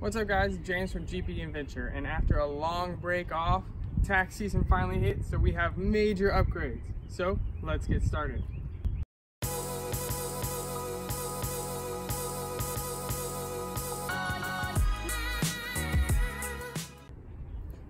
What's up guys, James from JK Adventure, and after a long break off, tax season finally hit, so we have major upgrades. So let's get started.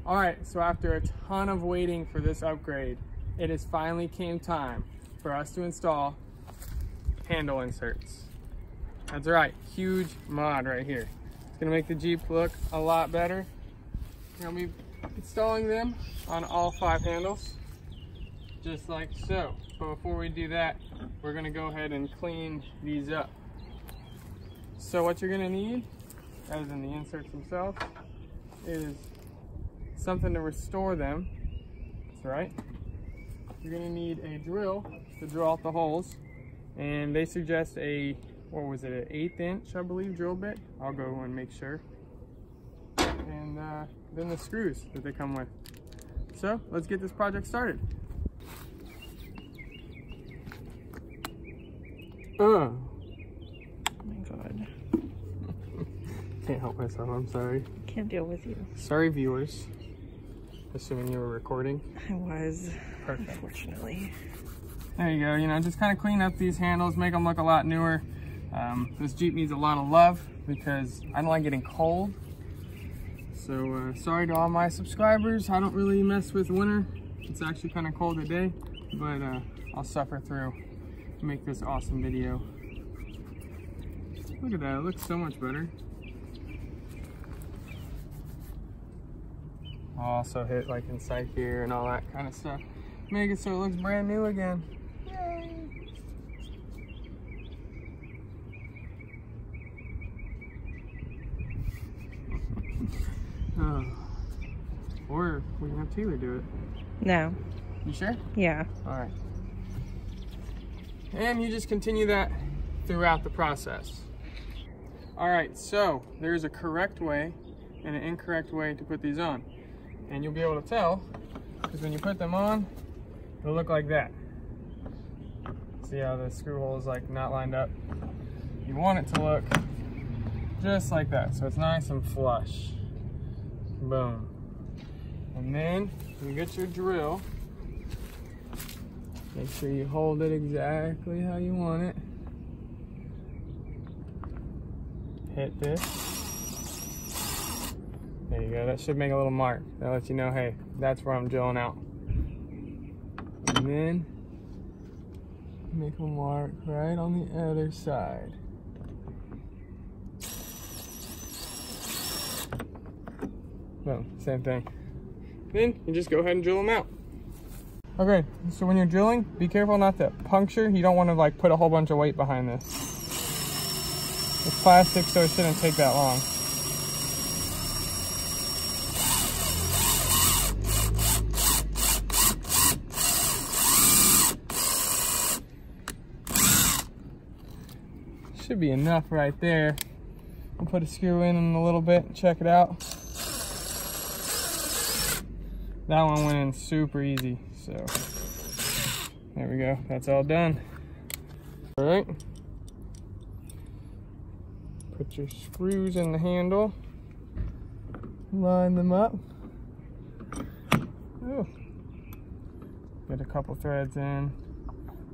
Alright, so after a ton of waiting for this upgrade, it has finally came time for us to install handle inserts. That's right, huge mod right here. It's gonna make the Jeep look a lot better. We're gonna be installing them on all 5 handles, just like so. But before we do that, we're gonna go ahead and clean these up. So what you're gonna need, other than the inserts themselves, is something to restore them. That's right. You're gonna need a drill to drill out the holes, and they suggest a, what was it, an 1/8 inch, I believe, drill bit. I'll go and make sure. And then the screws that they come with. So let's get this project started. Oh my god. Can't help myself, I'm sorry. Can't deal with you. Sorry viewers. Assuming you were recording. I was. Perfect. Unfortunately. There you go, you know, just kind of clean up these handles, make them look a lot newer. This Jeep needs a lot of love because I don't like getting cold. So sorry to all my subscribers, I don't really mess with winter. It's actually kind of cold today, but I'll suffer through to make this awesome video. Look at that, it looks so much better. I'll also hit like inside here and all that kind of stuff. Make it so it looks brand new again. Yay! Or we can have Taylor do it. No. You sure? Yeah. Alright. And you just continue that throughout the process. Alright, so there's a correct way and an incorrect way to put these on. And you'll be able to tell, because when you put them on, it'll look like that. See how the screw hole is like not lined up? You want it to look just like that, so it's nice and flush. Boom. And then you get your drill. Make sure you hold it exactly how you want it. Hit this. There you go, that should make a little mark. That lets you know, hey, that's where I'm drilling out. And then make a mark right on the other side. Boom, same thing. Then you just go ahead and drill them out. Okay, so when you're drilling, be careful not to puncture. You don't want to like put a whole bunch of weight behind this. It's plastic, so it shouldn't take that long. Should be enough right there. We'll put a screw in a little bit and check it out. That one went in super easy, so there we go, that's all done. All right, put your screws in the handle, line them up. Ooh. Get a couple threads in,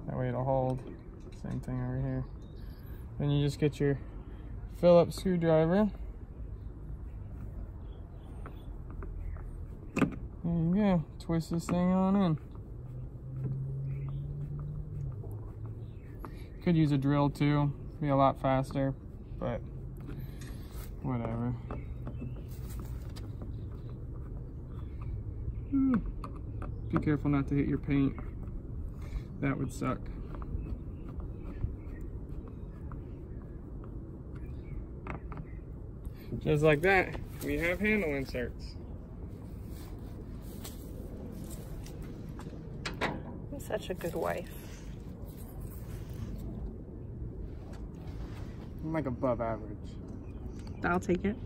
that way it'll hold. Same thing over here. Then you just get your Phillips screwdriver. There you go, twist this thing on in. Could use a drill too, be a lot faster, but whatever. Be careful not to hit your paint. That would suck. Just like that, we have handle inserts. I'm such a good wife. I'm like above average. I'll take it.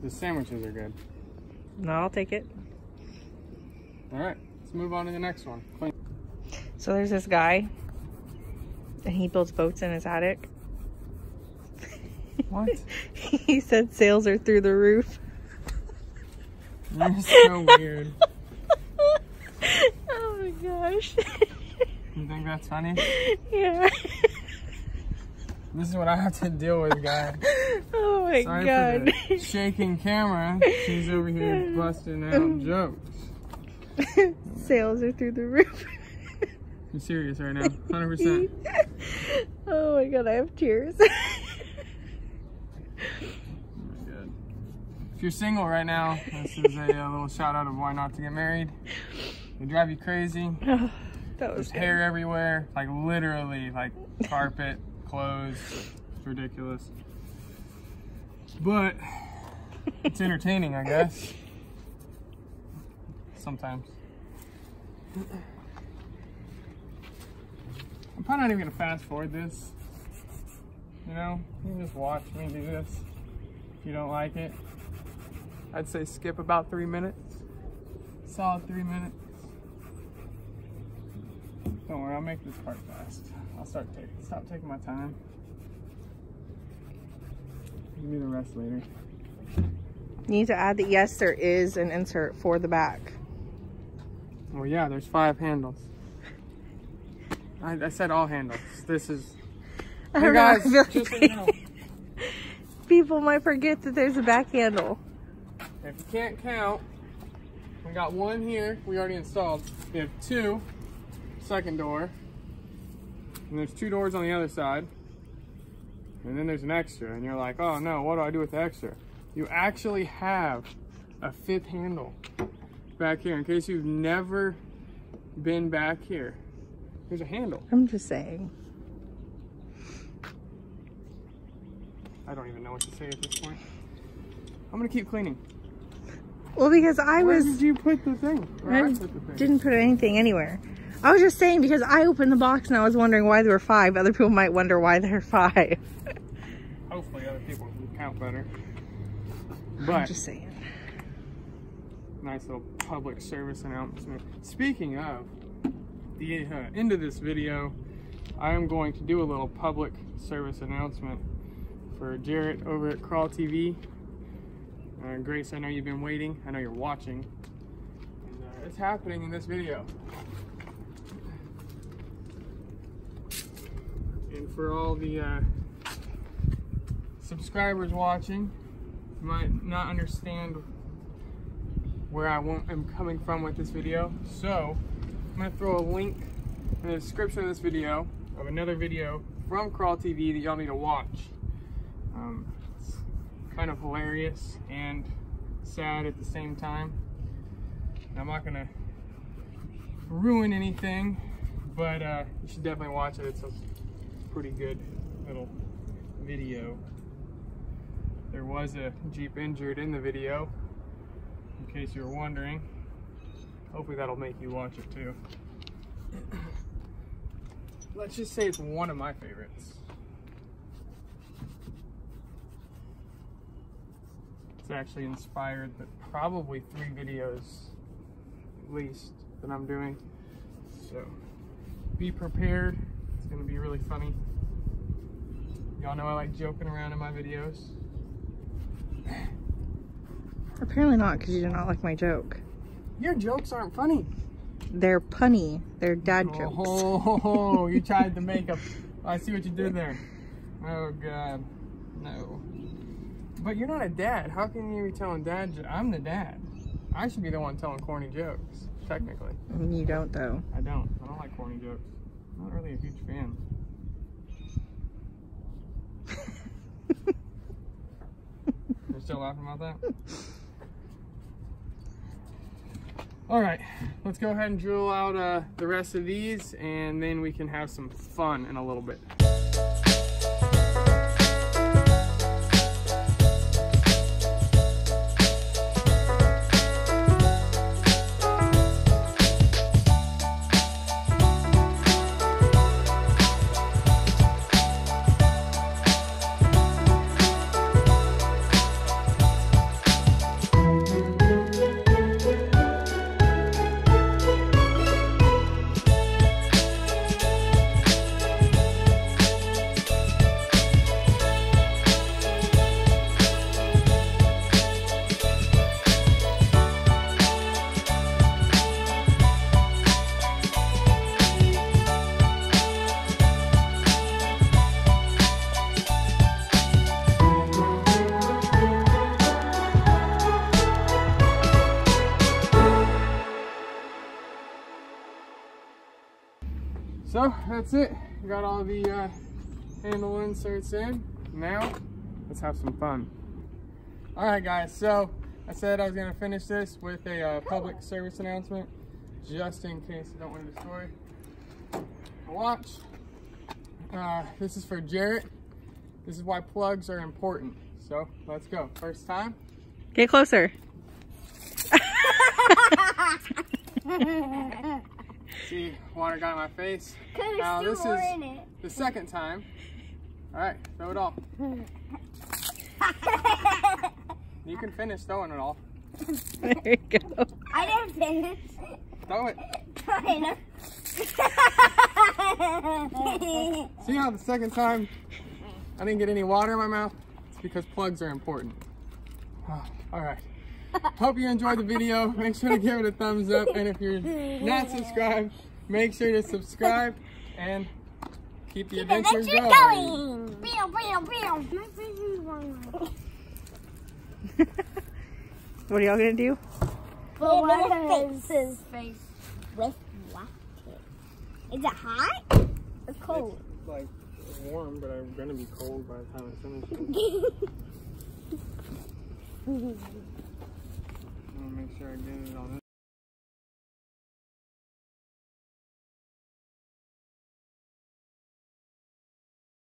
The sandwiches are good. No, I'll take it. All right, let's move on to the next one. So there's this guy, and he builds boats in his attic. What? He said sales are through the roof. You're so weird. Oh my gosh. You think that's funny? Yeah. This is what I have to deal with, guys. Oh my Sorry god. for the shaking camera. She's over here busting out jokes. Sales are through the roof. I'm serious right now, 100%. Oh my god, I have tears. Oh my God. If you're single right now, this is a little shout out of why not to get married. They drive you crazy. Oh, that was There's hair everywhere, like literally, like carpet, clothes. It's ridiculous. But it's entertaining, I guess. Sometimes. I'm probably not even gonna fast forward this. You know, you can just watch me do this. If you don't like it, I'd say skip about 3 minutes. Solid 3 minutes. Don't worry, I'll make this part fast. I'll stop taking my time. Give me the rest later. You need to add that yes, there is an insert for the back. Well, yeah, there's 5 handles. I said all handles. This is... Hey guys, just so you know. People might forget that there's a back handle. If you can't count, we got 1 here, we already installed. We have 2, second door. And there's 2 doors on the other side. And then there's an extra. And you're like, oh no, what do I do with the extra? You actually have a 5th handle back here. In case you've never been back here, there's a handle. I'm just saying. I don't even know what to say at this point. I'm gonna keep cleaning. Well, because Where did you put the thing? I didn't put anything anywhere. I was just saying because I opened the box and I was wondering why there were 5. Other people might wonder why there are 5. Hopefully other people can count better. I'm But just saying. nice little public service announcement. Speaking of, the end of this video, I am going to do a little public service announcement for Jarrett over at Crawl TV. Grace, I know you've been waiting. I know you're watching. And, it's happening in this video. And for all the subscribers watching, you might not understand where I'm coming from with this video. So I'm gonna throw a link in the description of this video of another video from Crawl TV that y'all need to watch. It's kind of hilarious and sad at the same time. And I'm not gonna ruin anything, but you should definitely watch it. It's a pretty good little video. There was a Jeep injured in the video, in case you were wondering. Hopefully that'll make you watch it too. Let's just say it's one of my favorites. It's actually inspired probably 3 videos at least that I'm doing. So be prepared. It's gonna be really funny. Y'all know I like joking around in my videos. Apparently not, because you do not like my joke. Your jokes aren't funny. They're punny. They're dad jokes. Oh, you tried to make a... I see what you did there. Oh, God. No. But you're not a dad. How can you be telling dad jokes? I'm the dad. I should be the one telling corny jokes, technically. You don't, though. I don't like corny jokes. I'm not really a huge fan. You're still laughing about that? All right, let's go ahead and drill out the rest of these, and then we can have some fun in a little bit. So that's it. We got all the handle inserts in. Now let's have some fun. All right, guys. So I said I was gonna finish this with a public service announcement, just in case I don't want to destroy my watch. This is for Jarrett. This is why plugs are important. So let's go. First time. Get closer. See, water got in my face. Now this is the second time. All right, throw it all. You can finish throwing it all. There you go. I didn't finish. Throw it. See how the second time I didn't get any water in my mouth? It's because plugs are important. All right. Hope you enjoyed the video. Make sure to give it a thumbs up. And if you're not subscribed, make sure to subscribe and keep the adventures going. What are y'all gonna do? Faces. Face with what? Is it hot or cold? It's like warm, but I'm gonna be cold by the time I finish it. I'm gonna make sure I get it on this.